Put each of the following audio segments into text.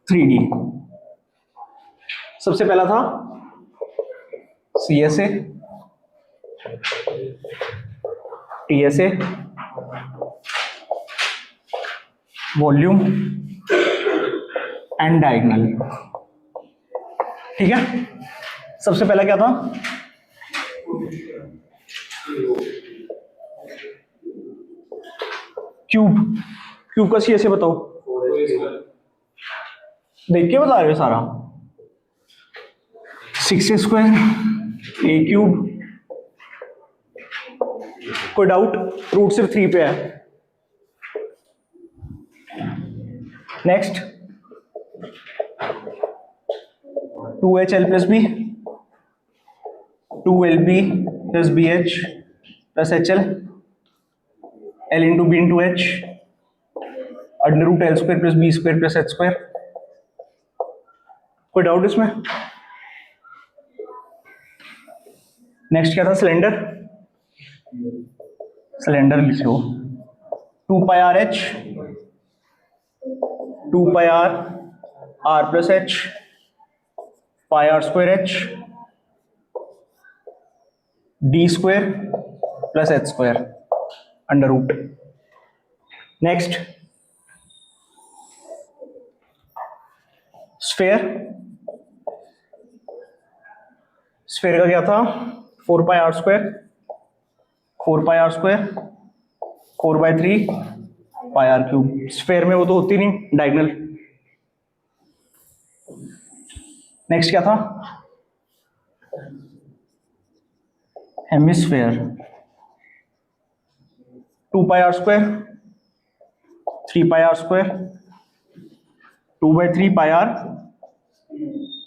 3D। सबसे पहला था CSA, TSA, volume and diagonal. ठीक है, सबसे पहला क्या था? क्यूब। क्यूब का CSA बताओ, देख के बता रहे हो सारा। 6a² a cube. कोई डाउट? रूट सिर्फ 3 पे है। Next 2HL plus B, 2LB plus BH plus HL, L into B into H, under root L square plus B square plus H square. कोई डाउट इसमें? नेक्स्ट क्या था? Cylinder. Cylinder लिख लो 2 pi R H, 2 pi R R plus H, pi R square H, D square plus H square under root. Next sphere. Sphere का क्या था? 4 pi R square, 4 pi R square, 4/3 pi R cube. Sphere में वो तो होती नहीं, diagonal. Next क्या था? Hemisphere. 2 pi R square, 3 pi R square, 2/3 pi R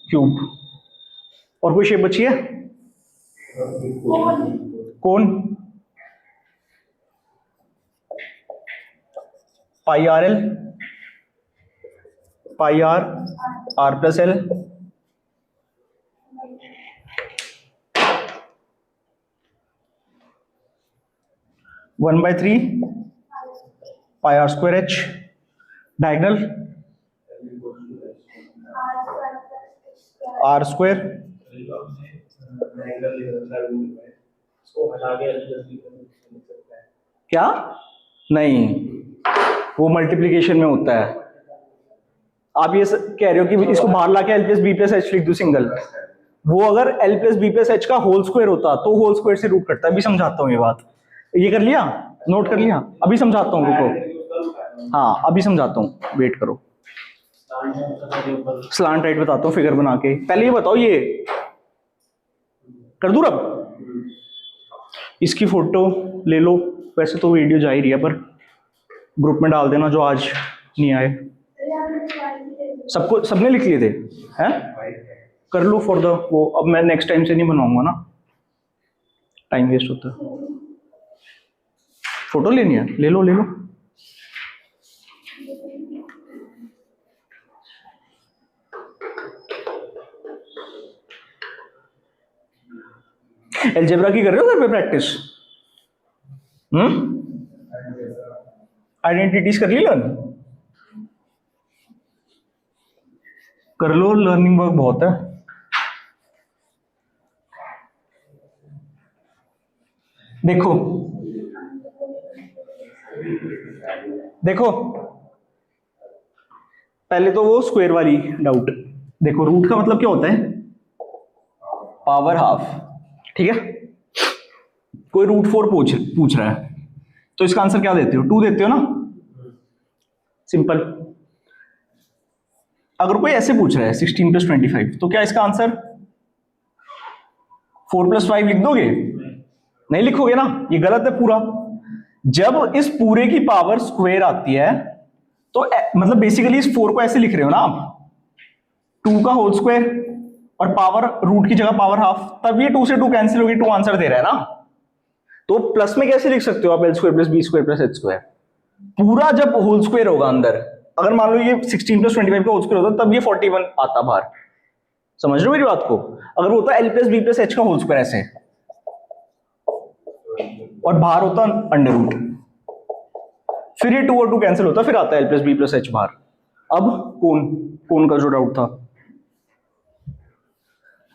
cube. और कोई शेप बची है? कौन? Pi R L, pi R R plus L, one by 3 pi R square H. Diagonal R square, क्या? नहीं, वो मल्टीप्लीकेशन में होता है। आप ये कह रहे हो कि इसको बाहर लाके L plus B plus H लिख दो सिंगल। वो अगर L plus B plus H का होल स्क्वायर होता तो होल स्क्वायर से रूट कटता है। अभी समझाता हूँ ये बात। ये कर लिया? नोट कर लिया? अभी समझाता हूँ, रुको। हाँ अभी समझाता हूँ, वेट करो। स्लांट राइट बताता हूँ फिगर बना के। पहले ये बताओ, ये कर दूं अब? इसकी फोटो ले लो। वैसे तो वीडियो जा ही रही है, पर ग्रुप में डाल देना जो आज नहीं आए। सबको, सबने लिख लिए थे हैं? कर लो फॉर द वो। अब मैं नेक्स्ट टाइम से नहीं बनवाऊंगा ना, टाइम वेस्ट होता है। फोटो लेनी है? ले लो ले लो। अलजेब्रा की कर रहे हो घर पे प्रैक्टिस? आइडेंटिटीज कर ली लर्न? कर लो, लर्निंग वर्क बहुत है। देखो देखो, पहले तो वो स्क्वायर वाली डाउट देखो। रूट का मतलब क्या होता है? Power half. ठीक है, कोई रूट 4 पूछ रहा है तो इसका आंसर क्या देते हो? 2 देते हो ना, सिंपल। अगर कोई ऐसे पूछ रहा है 16 + 25, तो क्या इसका आंसर 4 + 5 लिख दोगे? नहीं लिखोगे ना, ये गलत है पूरा। जब इस पूरे की पावर स्क्वायर आती है तो मतलब बेसिकली इस 4 को ऐसे लिख रहे हो ना आप, 2 का होल स्क्वायर और पावर रूट की जगह पावर हाफ, तब ये 2 से 2 कैंसिल होगी, 2 आंसर दे रहा है ना। तो प्लस में कैसे लिख सकते हो आप? L² + B² + H²। पूरा जब होल स्क्वायर होगा अंदर, अगर मान लो ये 16 + 25 का होल स्क्वायर होता तब ये 41 आता बाहर। समझ रहे हो मेरी बात को? अगर वो होता L + B + H का होल स्क्वायर ऐसे, और बाहर होता अंडर रूट, फिर ये 2 और 2 कैंसिल होता, फिर आता L + B + H बाहर। अब कोन, कोन का जो डाउट था,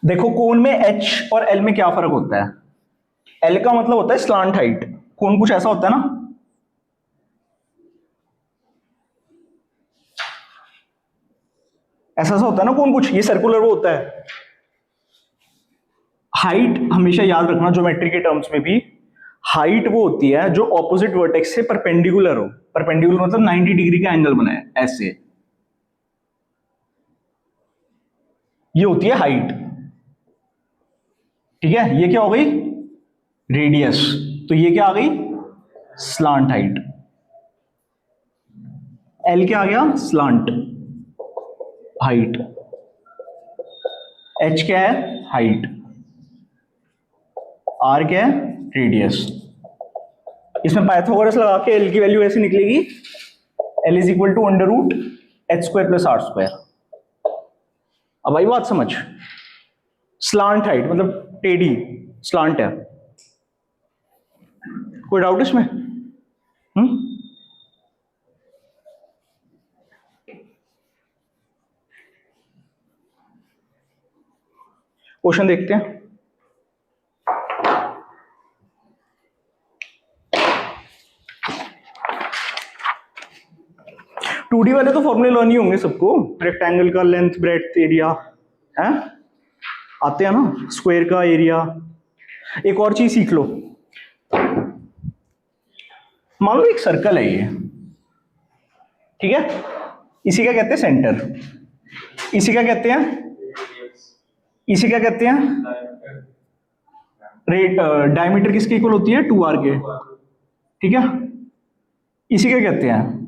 देखो कोन में एच और एल में क्या फर्क होता है? एल का मतलब होता है स्लांट हाइट, कोन कुछ ऐसा होता है ना, ऐसा ऐसा होता है ना कोन, कुछ ये सर्कुलर वो होता है। हाइट हमेशा याद रखना ज्योमेट्री के टर्म्स में भी, हाइट वो होती है जो ऑपोजिट वर्टेक्स से परपेंडिकुलर हो, परपेंडिकुलर मतलब 90 डिग्री का एंगल बनाए ऐसे, ये होती है हाइट। ठीक है, ये क्या हो गई? रेडियस। तो ये क्या आ गई? Slant height. एल क्या आ गया? Slant height. एच क्या है? हाइट। आर क्या है? रेडियस। इसमें पाइथागोरस लगा के एल की वैल्यू ऐसे निकलेगी, L is equal to under root H square plus R square. अब आई बात समझ? स्लांट हाइट मतलब टेढ़ी, स्लांट है। कोई डाउट इसमें? क्वेश्चन देखते हैं। टू डी वाले तो फॉर्मूले लर्न ही होंगे सबको, रेक्टेंगल का लेंथ ब्रेड्थ एरिया है, आते हैं ना, स्क्वायर का एरिया। एक और चीज सीख लो, मान लो एक सर्कल है ये, ठीक है, इसी का कहते हैं सेंटर, इसी का कहते हैं, इसी क्या कहते हैं? रेट डायमीटर किसके इक्वल होती है? 2r के। ठीक है, इसी क्या कहते हैं?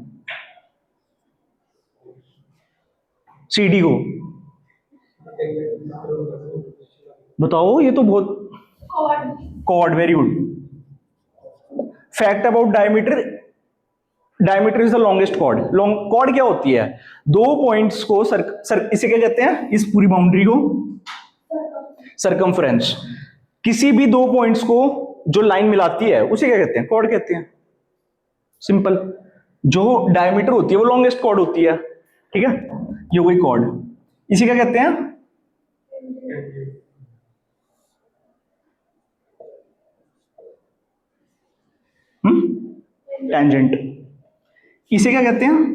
सीडी को। बताओ, ये तो बहुत, chord, very good. Fact about diameter, diameter is the longest chord. Long chord क्या होती है? दो पॉइंट्स को इसे क्या कहते हैं? इस पूरी बाउंड्री को सरकमफ्रेंस। किसी भी दो पॉइंट्स को जो लाइन मिलाती है उसे क्या कहते हैं? कॉर्ड कहते हैं। सिंपल। जो डायमीटर होती है वो लॉन्गेस्ट कॉर्ड होती है, ठीक है, ये वही कॉर्ड, इसे क्या कहते हैं? टेंजेंट। इसे क्या कहते हैं?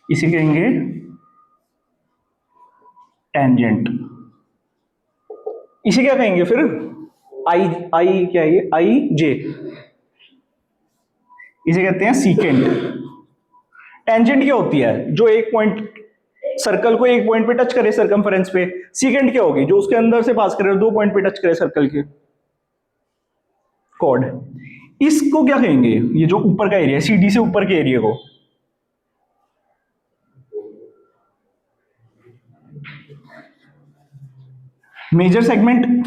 इसे कहेंगे टेंजेंट। इसे क्या कहेंगे फिर? आई, आई क्या है ये? आई जे, इसे कहते हैं सीकेंट। टेंजेंट क्या होती है? जो एक पॉइंट, सर्कल को एक पॉइंट पे टच करे सरकमफेरेंस पे। सीकेंट क्या होगी? जो उसके अंदर से पास करे, दो पॉइंट पे टच करे सर्कल के। कॉर्ड। इसको क्या कहेंगे? ये जो ऊपर का एरिया, सीडी से ऊपर के एरिया को, मेजर सेगमेंट।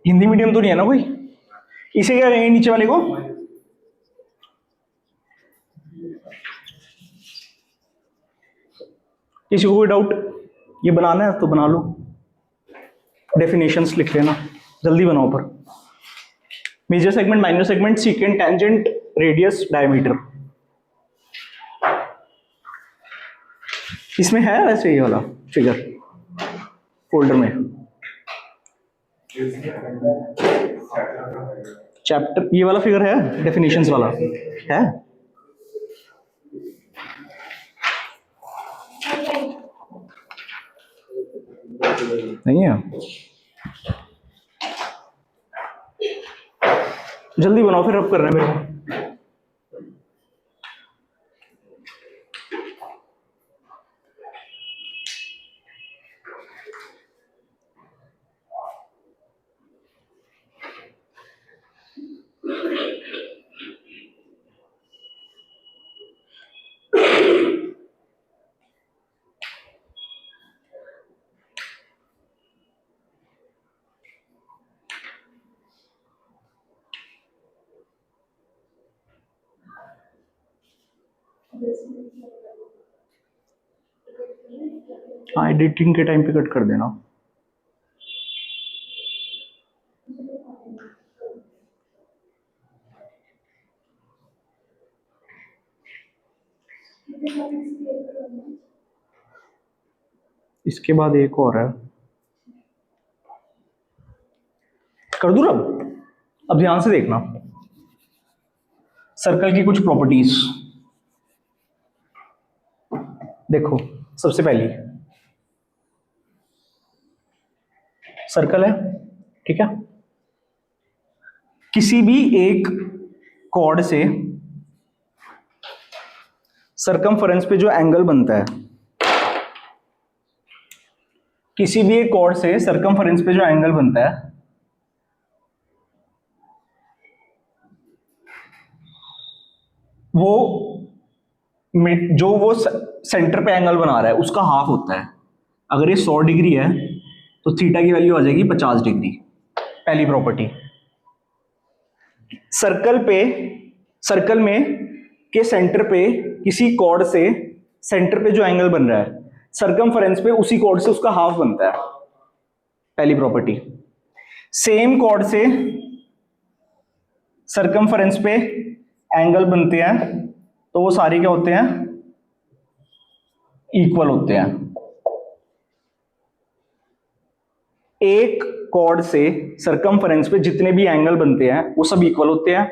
हिंदी मीडियम तो नहीं है ना कोई? इसे क्या कहेंगे नीचे वाले को? किसी को कोई डाउट? ये बनाना है तो बना लो, डेफिनेशंस लिख लेना, जल्दी बनाओ। पर major segment, minor segment, secant, tangent, radius, diameter. इसमें है वैसे ये वाला फिगर फोल्डर में, चैप्टर, ये वाला फिगर है डेफिनेशंस वाला है? नहीं है? जल्दी बनाओ फिर, अब कर रहे हैं मेरे को। हाँ, एडिटिंग के टाइम पे कट कर देना। इसके बाद एक और है, कर दूं अब ध्यान से देखना सर्कल की कुछ प्रॉपर्टीज। देखो सबसे पहली सर्कल है, ठीक है, किसी भी एक कॉर्ड से सरकमफरेंस पे जो एंगल बनता है, किसी भी एक कॉर्ड से सरकमफरेंस पे जो एंगल बनता है वो जो वो सेंटर पे एंगल बना रहा है उसका हाफ होता है। अगर ये 100 डिग्री है तो थीटा की वैल्यू आ जाएगी 50 डिग्री। पहली प्रॉपर्टी। सर्कल में के सेंटर पे किसी कॉर्ड से सेंटर पे जो एंगल बन रहा है सरकमफरेंस पे उसी कॉर्ड से उसका हाफ बनता है। पहली प्रॉपर्टी। सेम कॉर्ड से सरकमफरेंस पे एंगल बनते हैं तो वो सारे क्या होते हैं, इक्वल होते हैं। एक कॉर्ड से सरकमफरेंस पे जितने भी एंगल बनते हैं वो सब इक्वल होते हैं।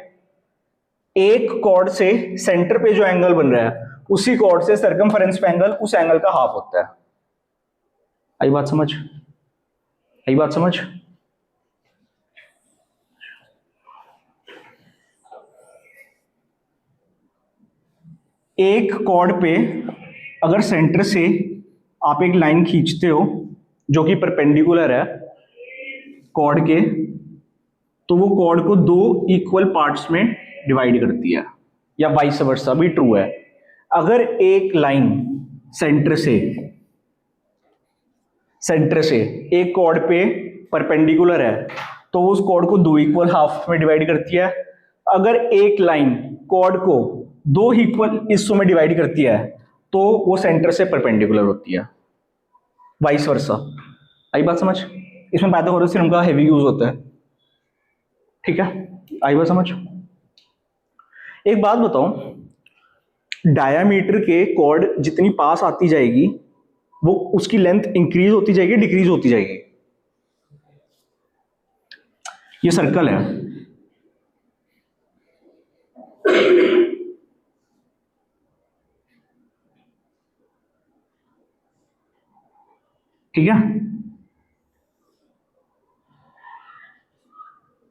एक कॉर्ड से सेंटर पे जो एंगल बन रहा है उसी कॉर्ड से सरकमफरेंस पे एंगल उस एंगल का हाफ होता है। आई बात समझ? आई बात समझ? एक कॉर्ड पे अगर सेंटर से आप एक लाइन खींचते हो जो कि परपेंडिकुलर है कॉर्ड के, तो वो कॉर्ड को दो इक्वल पार्ट्स में डिवाइड करती है, या वाइस वर्सा भी ट्रू है। अगर एक लाइन सेंटर से एक कॉर्ड पे परपेंडिकुलर है तो उस कॉर्ड को दो इक्वल हाफ में डिवाइड करती है। अगर एक लाइन कॉर्ड को दो इक्वल हिस्सों में डिवाइड करती है तो वो सेंटर से परपेंडिकुलर होती है, वाइस वर्सा। आई बात समझ? इसमें पाइथागोरस थ्योरम का हेवी यूज होता है, ठीक है। आई बात समझ? एक बात बताओ, डायामीटर के कॉर्ड जितनी पास आती जाएगी वो उसकी लेंथ इंक्रीज होती जाएगी, डिक्रीज होती जाएगी? ये सर्कल है, ठीक है।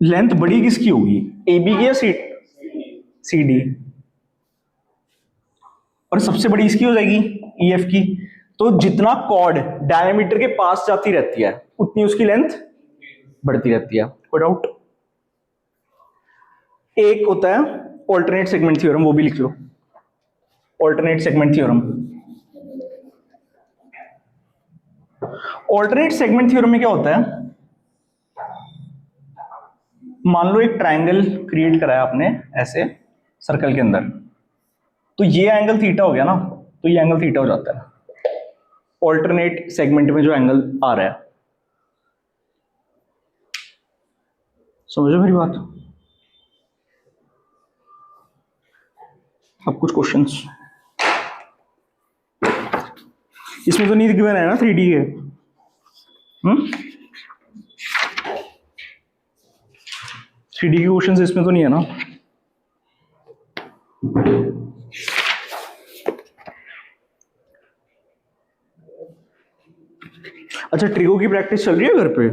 लेंथ बड़ी किसकी होगी, ए बी की या सी डी? और सबसे बड़ी इसकी हो जाएगी ई एफ की। तो जितना कॉर्ड डायमीटर के पास जाती रहती है उतनी उसकी लेंथ बढ़ती रहती है। कोई डाउट? एक होता है ऑल्टरनेट सेगमेंट थ्योरम, वो भी लिख लो, alternate segment theorem. Alternate segment theorem में क्या होता है, मान लो एक ट्रायंगल क्रिएट करा है आपने ऐसे सर्कल के अंदर, तो ये एंगल थीटा हो गया ना, तो ये एंगल थीटा हो जाता है ऑल्टरनेट सेगमेंट में जो एंगल आ रहा है। समझो मेरी बात? अब कुछ क्वेश्चंस इसमें तो नहीं गिवन है ना 3D के? 3D के क्वेश्चंस इसमें तो नहीं है ना? अच्छा, ट्रिगो की प्रैक्टिस चल रही है घर पे?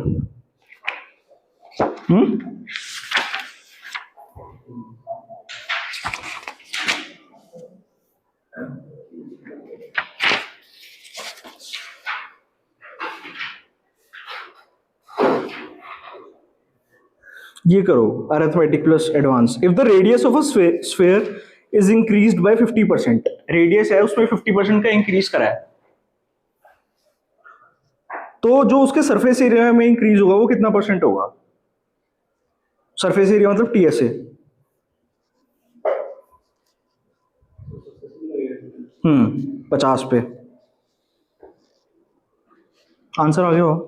ये करो, arithmetic plus advance. If the radius of a sphere is increased by 50%, radius है उसमें 50% का इंक्रीज करा है, तो जो उसके सरफेस एरिया में इंक्रीज होगा वो कितना परसेंट होगा? सरफेस एरिया मतलब टीएसए। 50 पे। आंसर आ गया हो?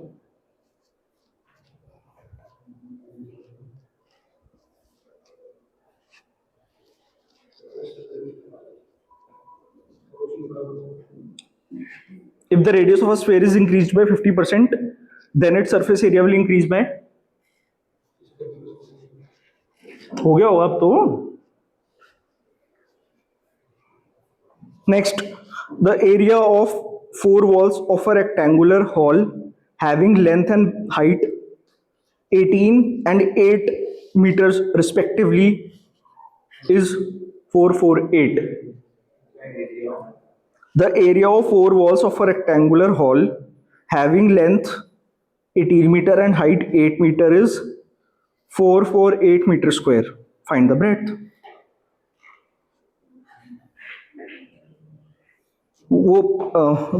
If the radius of a sphere is increased by 50%, then its surface area will increase by, हो गया होगा अब तो. Next, the area of four walls of a rectangular hall having length and height 18 and 8 meters respectively is 448. The area of four walls of a rectangular hall having length 18 meter and height 8 meter is 448 meter square. Find the breadth. वो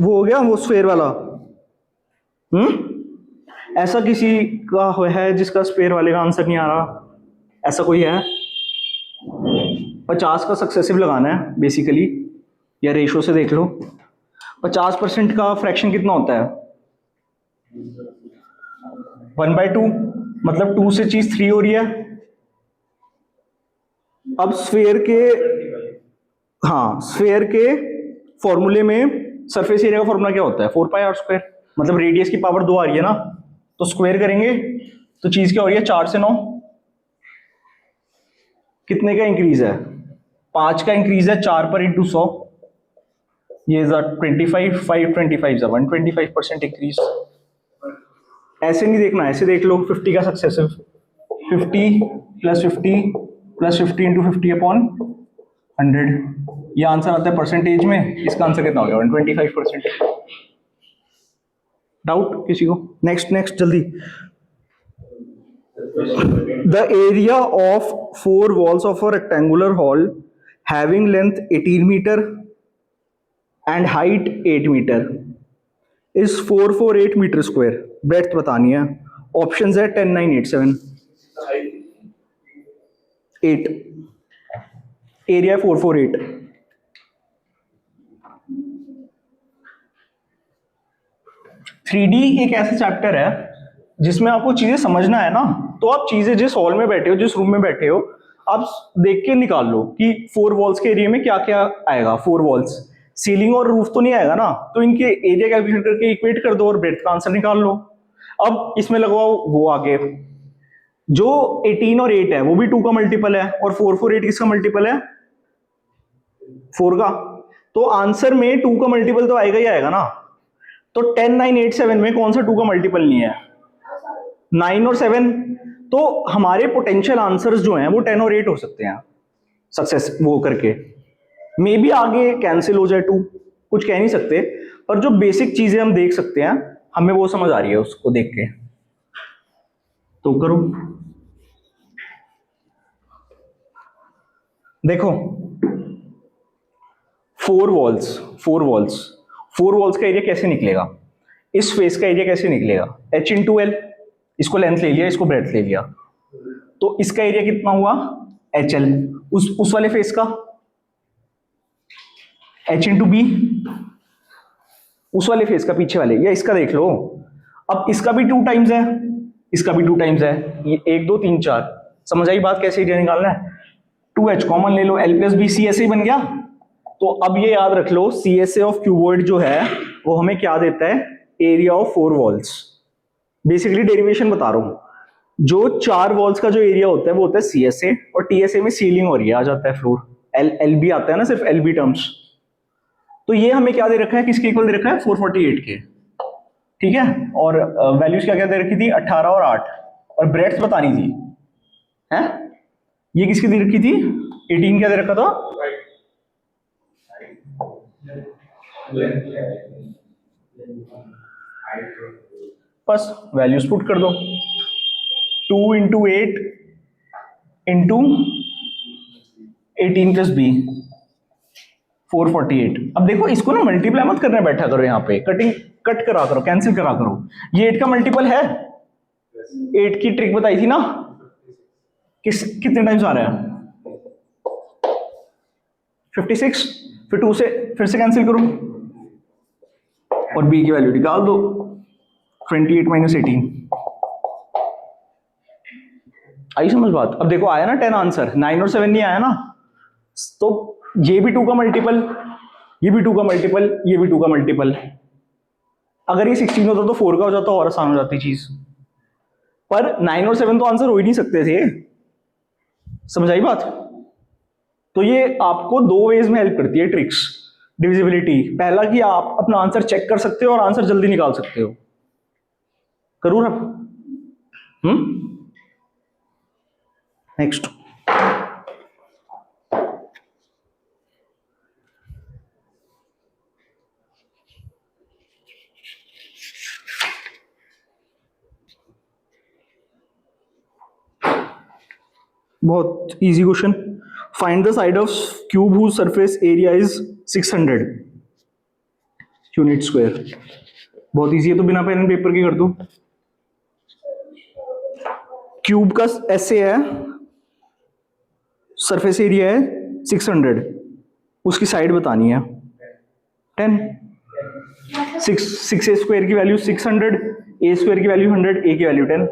हो गया वो sphere वाला. ऐसा किसी का है जिसका स्फेयर वाले का आंसर नहीं आ रहा? ऐसा कोई है? 50 का सक्सेसिव लगाना है बेसिकली, या रेशो से देख लो. 50% का फ्रैक्शन कितना होता है? 1/2, मतलब 2 से चीज 3 हो रही है. अब स्फेयर के फॉर्मूले में सरफेस एरिया का फॉर्मूला क्या होता है? 4πr². मतलब रेडियस की पावर 2 आ रही है ना, तो स्क्वायर करेंगे तो चीज क्या हो रही है? 4 से 9. कितने का इंक्रीज है? 5 का इंक्रीज है 4 पर इंटू 100. ये 25, 525 125% इंक्रीज. ऐसे नहीं देखना, ऐसे देख लो. 50 का सक्सेसिव, 50 + 50 + 50 इंटू 50/100. ये आंसर आता है परसेंटेज में. इसका आंसर कितना हो गया? 125%. डाउट किसी को? नेक्स्ट जल्दी. The area of four walls of a rectangular hall having length 18 meter and height 8 meter is 448 meter square. breadth बतानी है. ऑप्शंस है 10, 9, 8, 7. 8. एरिया 448. एक ऐसा चैप्टर है जिसमें आपको चीजें समझना है ना, तो आप चीजें जिस हॉल में बैठे हो, जिस रूम में बैठे हो, आप देख के निकाल लो कि 4 वॉल्स के एरिया में क्या क्या आएगा. 4 वॉल्स, सीलिंग और रूफ तो नहीं आएगा ना, तो इनके एरिया कैलकुलेट करके इक्वेट कर दो और ब्रेड्थ का आंसर निकाल लो. अब इसमें लगवाओ वो आगे जो 18 और 8 है वो भी 2 का मल्टीपल है, और 448 किसका मल्टीपल है? 4 का. तो आंसर में 2 का मल्टीपल तो आएगा ही आएगा ना. तो 10, 9, 8, 7 में कौन सा 2 का मल्टीपल नहीं है? 9 और 7. तो हमारे पोटेंशियल आंसर्स जो हैं वो 10 और 8 हो सकते हैं सक्सेस वो करके. मे बी आगे कैंसिल हो जाए 2, कुछ कह नहीं सकते, पर जो बेसिक चीजें हम देख सकते हैं हमें वो समझ आ रही है उसको देख के. तो करो. देखो 4 वॉल्स का एरिया कैसे निकलेगा? इस फेस का एरिया कैसे निकलेगा? h into L. इसको लेंथ ले लिया, इसको ब्रेड्थ ले लिया, तो इसका एरिया कितना हुआ? HL. उस वाले फेस का h इंटू बी. उस वाले फेस का पीछे वाले, या इसका देख लो. अब इसका भी 2 टाइम्स है, इसका भी 2 टाइम्स है. ये 1, 2, 3, 4. समझ आई बात? कैसे एरिया निकालना है? 2h कॉमन ले लो, l + b CSA बन गया. तो अब ये याद रख लो, CSA ऑफ क्यूबॉइड जो है वो हमें क्या देता है? Area of 4 walls. Basically derivation बता रहा हूं. जो 4 वॉल्स का जो एरिया होता है वो होता है CSA, और TSA में सीलिंग हो रही है, आ जाता है फ्लोर. LB आता है ना, सिर्फ LB टर्म्स. तो ये हमें क्या दे रखा है? किसके इक्वल दे रखा है? 448 के. ठीक है. और वैल्यूज क्या क्या दे रखी थी? 18 और 8. और ब्रेड्थ बतानी थी है. ये किसकी दे रखी थी? 18 क्या दे रखा था? बस वैल्यूज पुट कर दो. 2 इंटू 8 इंटू 18 + b 448. अब देखो इसको ना मल्टीप्लाई मत करने बैठा करो, यहाँ पे कट करा करो, कैंसिल करा करो. ये 8 का मल्टीपल है. 8 की ट्रिक बताई थी ना, कितने टाइम्स आ रहा है? 56. फिर 2 से फिर से कैंसिल करो और b की वैल्यू निकाल दो. 28 - 18. आई समझ बात? अब देखो आया ना 10 आंसर. 9 और 7 नहीं आया ना, तो ये भी 2 का मल्टीपल. ये भी 2 का मल्टीपल, ये भी 2 का मल्टीपल। अगर ये 16 होता तो 4 का हो जाता और आसान हो जाती चीज, पर 9 और 7 तो आंसर हो ही नहीं सकते थे। समझ आई बात? तो ये आपको 2 वेज में हेल्प करती है ट्रिक्स डिविजिबिलिटी। पहला कि आप अपना आंसर चेक कर सकते हो और आंसर जल्दी निकाल सकते हो। करूँ अब? नेक्स्ट, बहुत easy question. Find the side of cube whose surface area is 600 unit square. बहुत इजी है, तो बिना पेन एंड पेपर के कर दूं। क्यूब का ऐसे है, सरफेस एरिया है 600, उसकी साइड बतानी है 10। 6 ए स्क्वायर की वैल्यू 600, ए स्क्वायर की वैल्यू 100, ए की वैल्यू 10।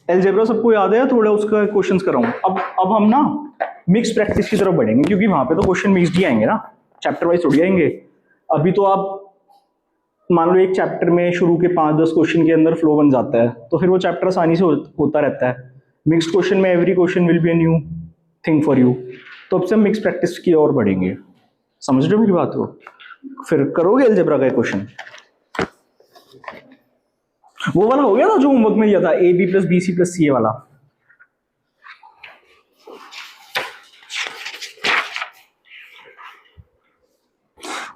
अलजेब्रा सबको याद है, थोड़ा उसका क्वेश्चंस कराऊं। अब हम ना मिक्स प्रैक्टिस की तरफ बढ़ेंगे, क्योंकि वहां पे तो क्वेश्चन मिक्स्ड ही आएंगे ना, चैप्टर वाइज थोड़ी आएंगे। अभी तो आप मान लो एक चैप्टर में शुरू के 5-10 क्वेश्चन के अंदर फ्लो बन जाता है, तो फिर वो चैप्टर आसानी से होता रहता है। मिक्स्ड क्वेश्चन में every question will be a new thing for you. तो अब से हम मिक्स प्रैक्टिस की ओर बढ़ेंगे। समझ रहे हो मेरी बात को? फिर करोगे अलजेब्रा का क्वेश्चन? वो वाला हो गया ना जो होमवर्क में दिया था, A B plus B C plus C A वाला।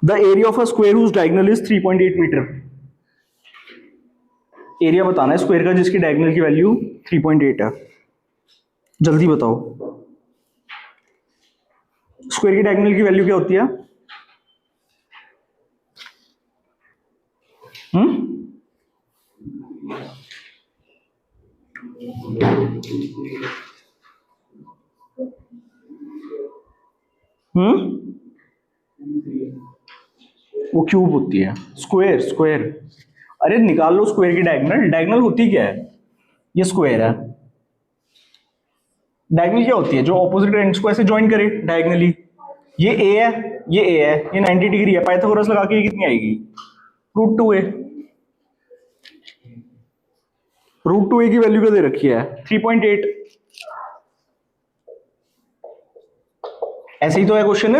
The area of a square whose diagonal is 3.8 metre. Area बताना है स्क्वायर का जिसकी डायगोनल की वैल्यू 3.8 है। जल्दी बताओ, स्क्वायर की डायगोनल की वैल्यू क्या होती है? वो क्यूब होती है। स्क्वायर स्क्वायर, अरे निकाल लो स्क्वायर की डायगोनल। डायगोनल होती क्या है? ये स्क्वायर है। डायगोनल क्या होती है? जो ऑपोजिट एंड्स को ऐसे ज्वाइन करे डायगोनली। ये ए है, ये ए है, ये 90 डिग्री है। पाइथागोरस लगा के ये कितनी आएगी? √2a। √2a की वैल्यू क्या दे रखी है? 3.8। ऐसे ही तो है क्वेश्चन।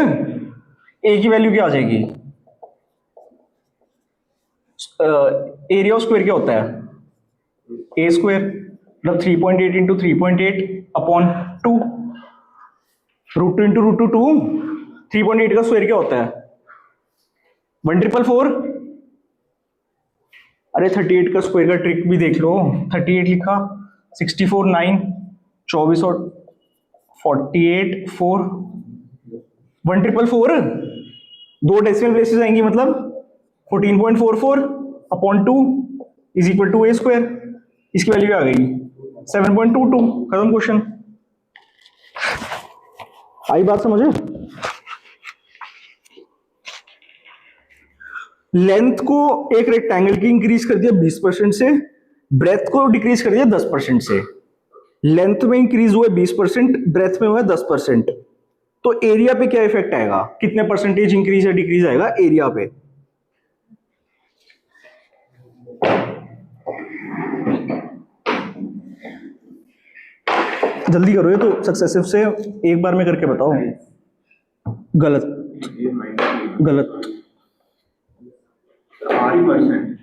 ए की वैल्यू क्या आ जाएगी? एरिया ऑफ स्क्वायर क्या होता है? ए स्क्वायर, मतलब 3.8 इंटू 3.8 अपॉन 2। √2 इंटू √2 2। 3.8 का स्क्वायर क्या होता है? 1,444। अरे 38 का स्क्वायर का ट्रिक भी देख लो। 38 लिखा, 64 9, 24 और 48 4, 1,444। 2 डेसिमल प्लेसेस आएंगी, मतलब 14.44 upon 2 is equal to a square. इसकी वैल्यू आ गई 7.22। खत्म क्वेश्चन। आई बात समझे? लेंथ को एक रेक्टेंगल की इंक्रीज कर दिया 20% से, ब्रेथ को डिक्रीज कर दिया 10% से। लेंथ में इंक्रीज हुआ 20%, ब्रेथ में हुआ 10%। तो एरिया पे क्या इफेक्ट आएगा? कितने परसेंटेज इंक्रीज या डिक्रीज आएगा एरिया पे? जल्दी करो, ये तो सक्सेसिव से एक बार में करके बताओ। गलत गलत। 8%।